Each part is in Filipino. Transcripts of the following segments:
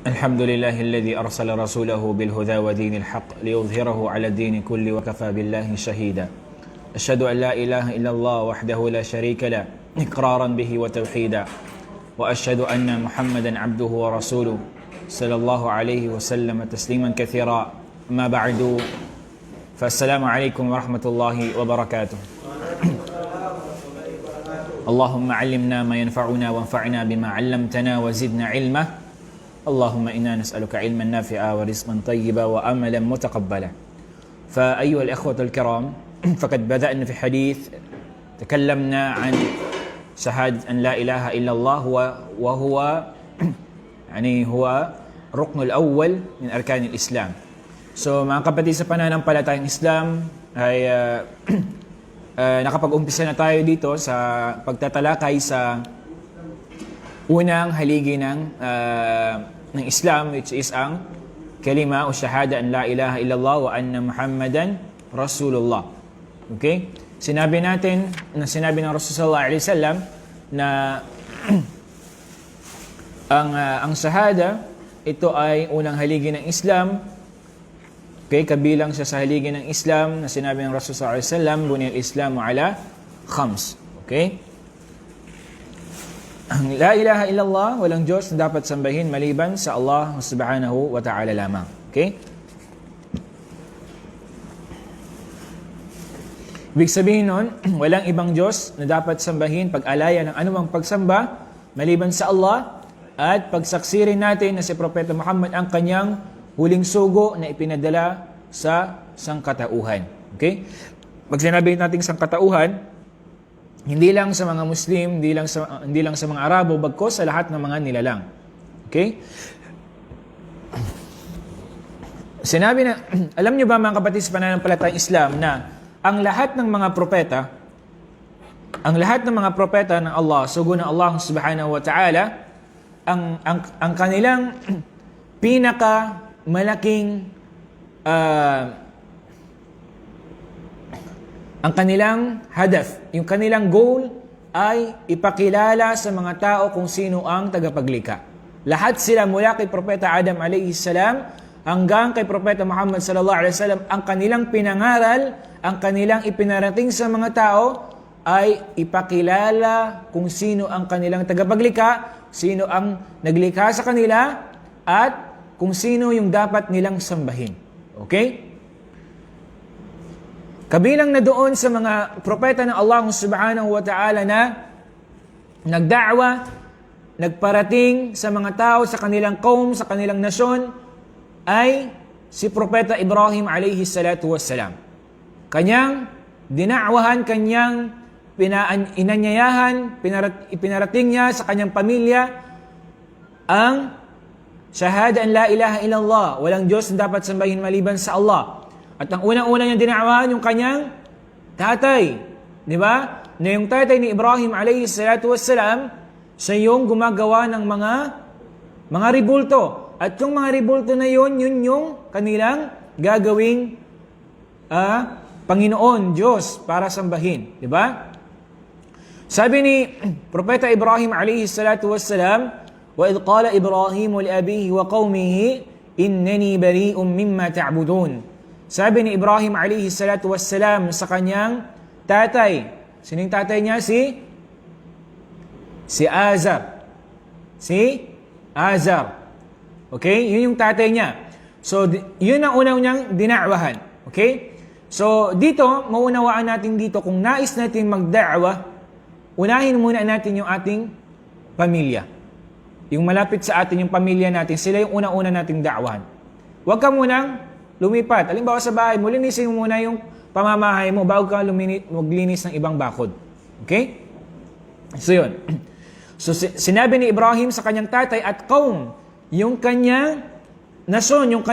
الحمد لله الذي أرسل رسوله بالهدى ودين الحق ليظهره على الدين كله وكفى بالله شهيدا. أشهد أن لا إله إلا الله وحده لا شريك له إقرارا به وتوحيدا، وأشهد أن محمدا عبده ورسوله صلى الله عليه وسلم تسليما كثيرا. ما بعد، فالسلام عليكم ورحمة الله وبركاته. اللهم علمنا ما ينفعنا وانفعنا بما علمتنا وزدنا علما. اللهم إنا نسألك علما نافعا ورزقا طيبا وأملا متقبلا. فأيها الإخوة الكرام، فقد بدأنا في حديث تكلمنا عن شهادة أن لا إله إلا الله، وهو هو الركن الأول من أركان الإسلام. So mga kapatid sa pananampalatayang Islam, ay nakapag-umpisa na tayo dito sa pagtatalakay sa unang haligi ng Islam, which is ang kalima o shahada an la ilaha illallah wa anna Muhammadan Rasulullah. Okay? Sinabi ng Rasulullah sallallahu alaihi wasallam na ang shahada, ito ay unang haligi ng Islam. Okay, kabilang siya sa haligi ng Islam na sinabi ng Rasulullah sallallahu alaihi wasallam, buniyal Islamu ala khams. Okay? Ang la ilaha illallah, walang Diyos na dapat sambahin maliban sa Allah subhanahu wa ta'ala lamang. Okay? Ibig sabihin nun, walang ibang Diyos na dapat sambahin pag-alaya ng anumang pagsamba maliban sa Allah, at pagsaksirin natin na si Propeta Muhammad ang kanyang huling sugo na ipinadala sa sangkatauhan. Okay? Pag sinabi natin sangkatauhan, hindi lang sa mga Muslim, hindi lang sa mga Arabo, bagkus sa lahat ng mga nilalang. Okay? Sinabi na, alam niyo ba mga kapatid sa pananampalatayang Islam, na ang lahat ng mga propeta ng Allah, sugo ng Allah subhanahu wa ta'ala, ang kanilang pinakamalaking ang kanilang hadaf, yung kanilang goal ay ipakilala sa mga tao kung sino ang tagapaglikha. Lahat sila mula kay Propeta Adam alayhi salam hanggang kay Propeta Muhammad sallallahu alaihi wasallam, ang kanilang pinangaral, ang kanilang ipinarating sa mga tao ay ipakilala kung sino ang kanilang tagapaglikha, sino ang naglikha sa kanila, at kung sino yung dapat nilang sambahin. Okay? Kabilang na doon sa mga propeta ng Allah subhanahu wa ta'ala na nagda'wa, nagparating sa mga tao, sa kanilang kaum, sa kanilang nasyon, ay si Propeta Ibrahim alayhi salatu wassalam. Kanyang dina'wahan, kanyang inanyayahan, ipinarating niya sa kanyang pamilya ang shahada an la ilaha illallah, walang Diyos na dapat sambahin maliban sa Allah. At ang unang-una niyang dinaawahan yung kanyang tatay. Di ba? Na yung tatay ni Ibrahim alayhi salatu wassalam, siya yung gumagawa ng mga ribulto. At yung mga ribulto na yun yung kanilang gagawing Panginoon, Diyos, para sambahin. Di ba? Sabi ni Propeta Ibrahim alayhi salatu wassalam, وَإِذْ قَالَ إِبْرَاهِيمُ لِأَبِيهِ وَقَوْمِهِ إِنَّنِي بَرِيءٌ مِّمَّا تَعْبُدُونَ. Sabi ni Ibrahim alayhi salatu wassalam sa kanyang tatay. Sinong tatay niya? Si Azar. Si Azar. Okay? Yun yung tatay niya. So, yun ang unang niyang dina'wahan. Okay? So, dito, maunawaan natin dito, kung nais natin magda'wa, unahin muna natin yung ating pamilya. Yung malapit sa atin, yung pamilya natin, sila yung una-una nating da'wahan. Huwag ka munang lumipat. Halimbawa sa bahay mo, linisin mo muna yung pamamahay mo bago ka maglinis ng ibang bakod. Okay? So yun. So sinabi ni Ibrahim sa kanyang tatay at kaum, yung kanyang nason, yung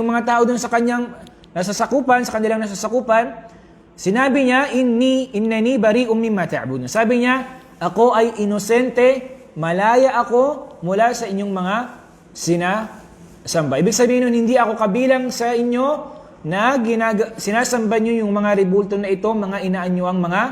mga tao dun sa kanyang nasasakupan, sa kanilang nasasakupan, sinabi niya, innani bari'um mimma ta'budun. Sabi niya, ako ay inosente, malaya ako mula sa inyong mga sinasamba. Ibig sabihin nun, hindi ako kabilang sa inyo na sinasamba nyo yung mga ribulto na ito, mga inaan nyo ang mga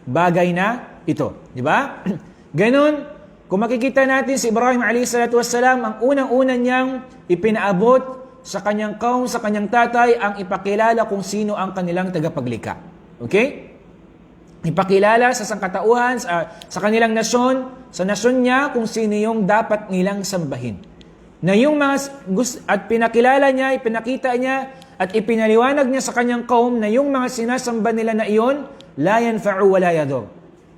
bagay na ito. Di ba? Ganon, kung makikita natin si Ibrahim a.s. ang unang-una niyang ipinaabot sa kanyang kaum, sa kanyang tatay, ang ipakilala kung sino ang kanilang tagapaglikha. Okay? Ipakilala sa sangkatauhan, sa kanilang nasyon, sa nasyon niya kung sino yung dapat nilang sambahin. Na yung mga, at pinakilala niya, ipinakita niya, at ipinaliwanag niya sa kanyang kaum na yung mga sinasamba nila na iyon, la yanfa'u wa la yadur.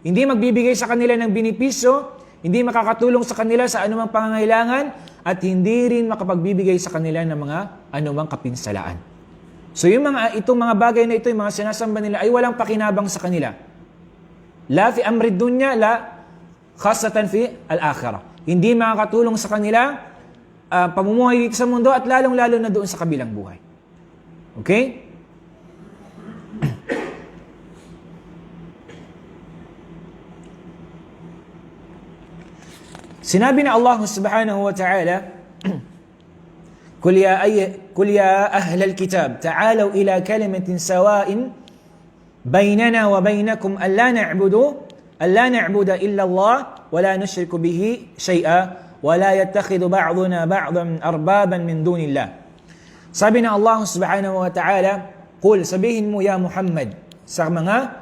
Hindi magbibigay sa kanila ng binipisyo, hindi makakatulong sa kanila sa anumang pangangailangan, at hindi rin makapagbibigay sa kanila ng mga anumang kapinsalaan. So itong mga bagay na ito, yung mga sinasamba nila ay walang pakinabang sa kanila. La fi amri dunya, la khasatan fi al-akhirah. Hindi makakatulong sa kanila pamumuhay dito sa mundo at lalong-lalo na doon sa kabilang buhay. Okay? Sinabi na Allah subhanahu wa ta'ala, قل يا أهل الكتاب تعالوا إلى كلمة سواء بيننا وبينكم ألا نعبد إلا الله ولا نشرك به شيئا ولا يتخذ بعضنا بعضا أربابا من دون الله. Sabi na Allah subhanahu wa ta'ala, قل, sabihin mo ya Muhammad sa mga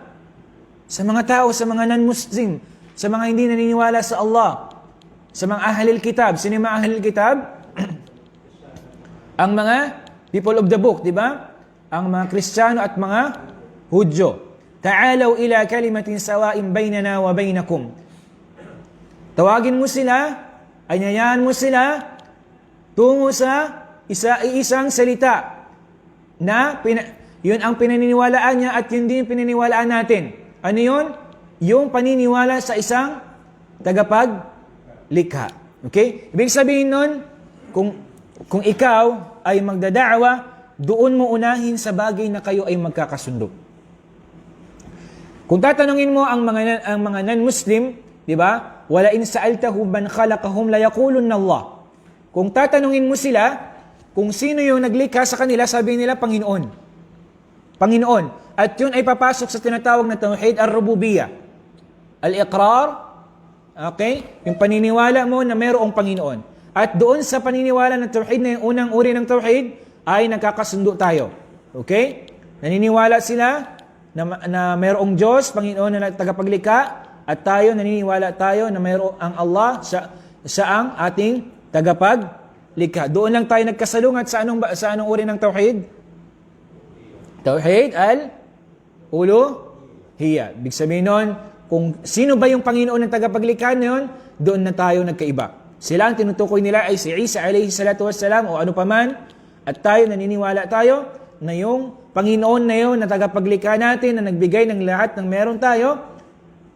tao, sa mga non-Muslim, sa mga hindi naniniwala sa Allah, sa mga ahlil kitab. Sino yung mga ahlil kitab? Ang mga people of the book, di ba? Ang mga Kristiyano at mga Hudyo. Ta'alaw ila kalimatin sawa'in baynana wa baynakum. Tawagin mo sila, anyayaan mo sila tungo sa isang salita na yun ang pinaniniwalaan niya at yun din pinaniniwalaan natin. Ano yun? Yung paniniwala sa isang tagapaglikha. Okay? Ibig sabihin nun, kung ikaw ay magdadaawa, doon mo unahin sa bagay na kayo ay magkakasundo. Kung tatanungin mo ang mga non-Muslim, di ba? Wala in sa'altahu man khalaqahum la yaqulunna Allah. Kung tatanungin mo sila, kung sino yung naglikha sa kanila, sabihin nila Panginoon. Panginoon. At yun ay papasok sa tinatawag na tauhid ar-rububiyyah. Al-iqrar, okay? Yung paniniwala mo na mayroong Panginoon. At doon sa paniniwala ng tauhid na yung unang uri ng tauhid, ay nagkakasundo tayo. Okay? Naniniwala sila na mayroong Diyos, Panginoon na tagapaglikha, at tayo naniniwala tayo na mayroong ang Allah siya ang ating tagapaglikha. Doon lang tayo nagkasalungat sa anong uri ng tauhid? Tauhid al-uluhiyya. Ibig sabihin nun, kung sino ba yung Panginoon ng tagapaglikha na yun, doon na tayo nagkaiba. Sila ang tinutukoy nila ay si Isa alayhi salatu wassalam o ano paman, at tayo naniniwala tayo na yung Panginoon na yun na tagapaglikha natin, na nagbigay ng lahat ng meron tayo,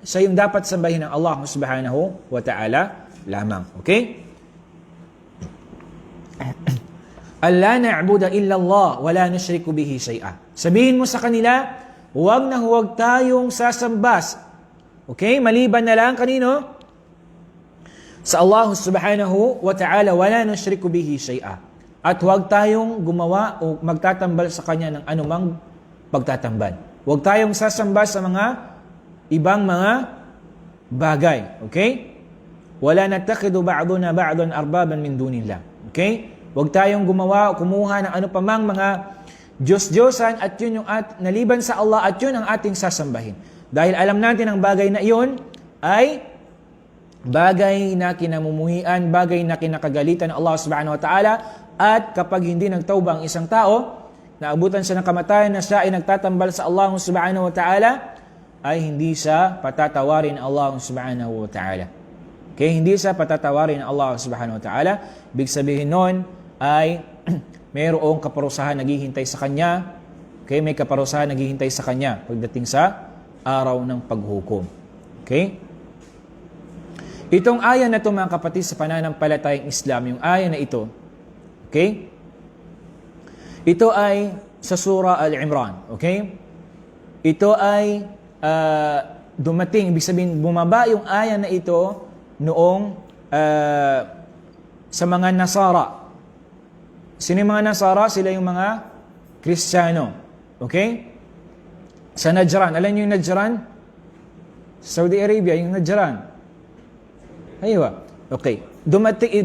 siya yung dapat sambahin ng Allah subhanahu wa ta'ala lamang. Okay? Alla na'budu illa Allah wa la nushriku bihi shay'a. Sabihin mo sa kanila, huwag tayong sasambas. Okay? Maliban na lang kanino? Sa Allah subhanahu wa ta'ala, wa la nushriku bihi shay'a. At huwag tayong gumawa o magtatambal sa Kanya ng anumang pagtatambal. Huwag tayong sasamba sa mga ibang mga bagay. Okay? Wala nattakhidhu ba'duna ba'dan arbaban min dunillah. Okay? Huwag tayong kumuha ng ano pa mang mga Diyos-Diyosan at yun yung naliban sa Allah at yun ang ating sasambahin. Dahil alam natin ang bagay na iyon ay bagay na kinamumuhian, bagay na kinakagalitan ng Allah subhanahu wa ta'ala, at kapag hindi nagtauba ang isang tao, naabutan siya ng kamatayan na siya ay nagtatambal sa Allah subhanahu wa ta'ala, ay hindi siya patatawarin ng Allah subhanahu wa ta'ala. Okay, hindi siya patatawarin ng Allah subhanahu wa ta'ala. Ibig sabihin nun ay mayroong kaparusahan naghihintay sa kanya. Okay, may kaparusahan naghihintay sa kanya pagdating sa araw ng paghukom. Okay? Itong aya na ito, mga kapatid, sa pananampalatayang Islam, yung aya na ito, okay? Ito ay sa Surah Al-Imran, okay? Ito ay dumating, ibig sabihin, bumaba yung aya na ito noong sa mga Nasara. Sino yung mga Nasara? Sila yung mga Kristiyano, okay? Sa Najran, alam niyo yung Najran? Saudi Arabia, yung Najran. Aywa. Okay.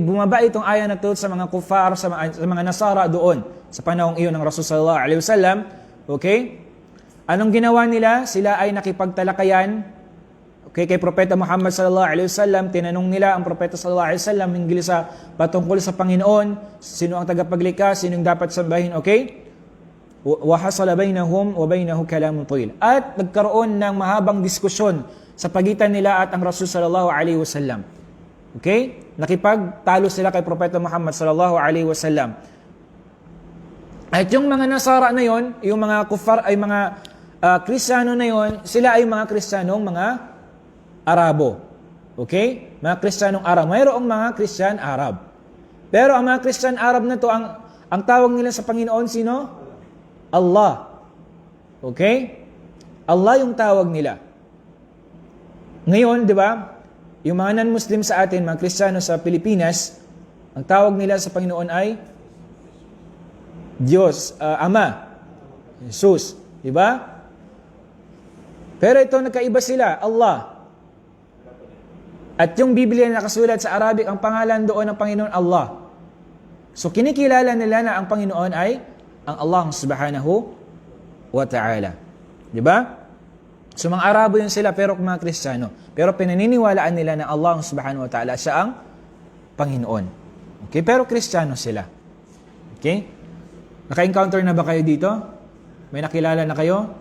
Bumaba itong aya na to sa mga kufar, sa mga Nasara doon sa panahong iyon ng Rasul sallallahu alaihi wasallam. Okay? Anong ginawa nila? Sila ay nakipagtalakayan kay Propeta Muhammad sallallahu alaihi wasallam. Tinanong nila ang Propeta sallallahu alaihi wasallam hinggil sa patungkol sa Panginoon, sino ang tagapaglikha, sino ang dapat sambahin, okay? Wa hasala bainahum wa bainahu kalamun tawil. At nagkaroon ng mahabang diskusyon sa pagitan nila at ang Rasul sallallahu alaihi wasallam. Okay? Nakipagtalo sila kay Propeta Muhammad sallallahu alaihi wasallam. At yung mga Nasara na yon, yung mga kufar ay mga Kristiyano na yon, sila ay mga Kristiyanong mga Arabo. Okay? Mga Kristiyanong Arab. Mayroong mga Kristiyan Arab. Pero ang mga Kristiyan Arab na to, ang tawag nila sa Panginoon sino? Allah. Okay? Allah yung tawag nila. Ngayon, di ba? Yung mga non-Muslim sa atin, mga Kristiyano sa Pilipinas, ang tawag nila sa Panginoon ay Diyos, Ama, Jesus. Di ba? Pero ito, nagkaiba sila, Allah. At yung Biblia na nakasulat sa Arabic, ang pangalan doon ng Panginoon, Allah. So, kinikilala nila na ang Panginoon ay ang Allah subhanahu wa ta'ala. Di ba? So, mga Arabo yun sila, pero mga Kristiyano. Pero pinaniniwalaan nila na Allah subhanahu wa ta'ala siya ang Panginoon. Okay? Pero Kristiyano sila. Okay? Naka-encounter na ba kayo dito? May nakilala na kayo?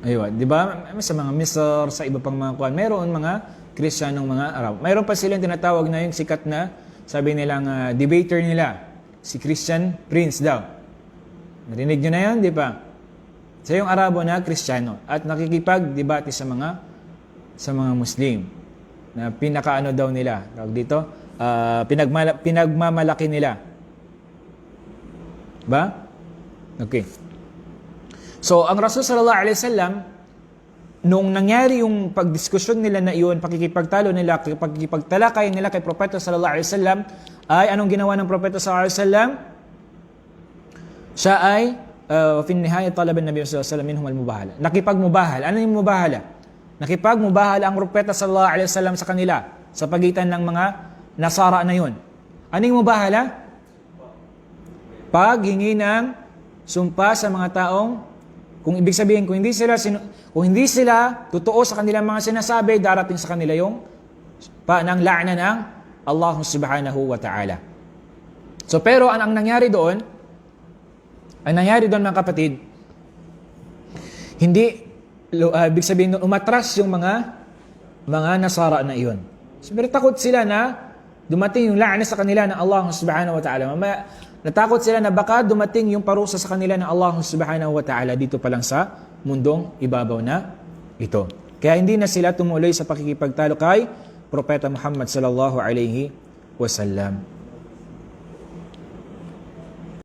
Ayun, di ba? Sa mga Misr, sa iba pang mga kuwan, mayroon mga Kristiyanong mga Arab. Mayroon pa silang tinatawag na yung sikat na, sabi nilang debater nila, si Christian Prince daw. Narinig nyo na yun, di ba? Siya yung Arabo na Kristiyano at nakikipag-debate sa mga Muslim na pinakaano daw nila, tawag dito, pinagmamalaki nila. Ba? Okay. So, ang Rasul sallallahu alaihi wasallam, nung nangyari yung pagdiskusyon nila na iyon, pakikipagtalo nila, pakikipagtalakay nila kay Propeta sallallahu alaihi wasallam, ay anong ginawa ng Propeta sallallahu alaihi wasallam? Siya ay fi nihaya talaban Nabi sallallahu alaihi wasallam minhum al-mubahala. Nakipagmubahal. Ano yung mubahala? Nakipagmubahal ang Propeta sallallahu alaihi wasallam sa kanila sa pagitan ng mga Nasara na yun. Ano yung mubahala? Paghingi ng sumpa sa mga taong, kung ibig sabihin, kung hindi sila totoo sa kanilang mga sinasabi, darating sa kanila yung ng la'na ng Allah subhanahu wa ta'ala. So, pero ang nangyari doon mga kapatid, hindi, ibig sabihin doon, umatras yung mga Nasara na iyon. So, pero takot sila na dumating yung la'na sa kanila ng Allah subhanahu wa ta'ala. Natakot sila na baka dumating yung parusa sa kanila ng Allah subhanahu wa ta'ala dito pa lang sa mundong ibabaw na ito. Kaya hindi na sila tumuloy sa pakikipagtalo kay Propeta Muhammad sallallahu alaihi wasallam.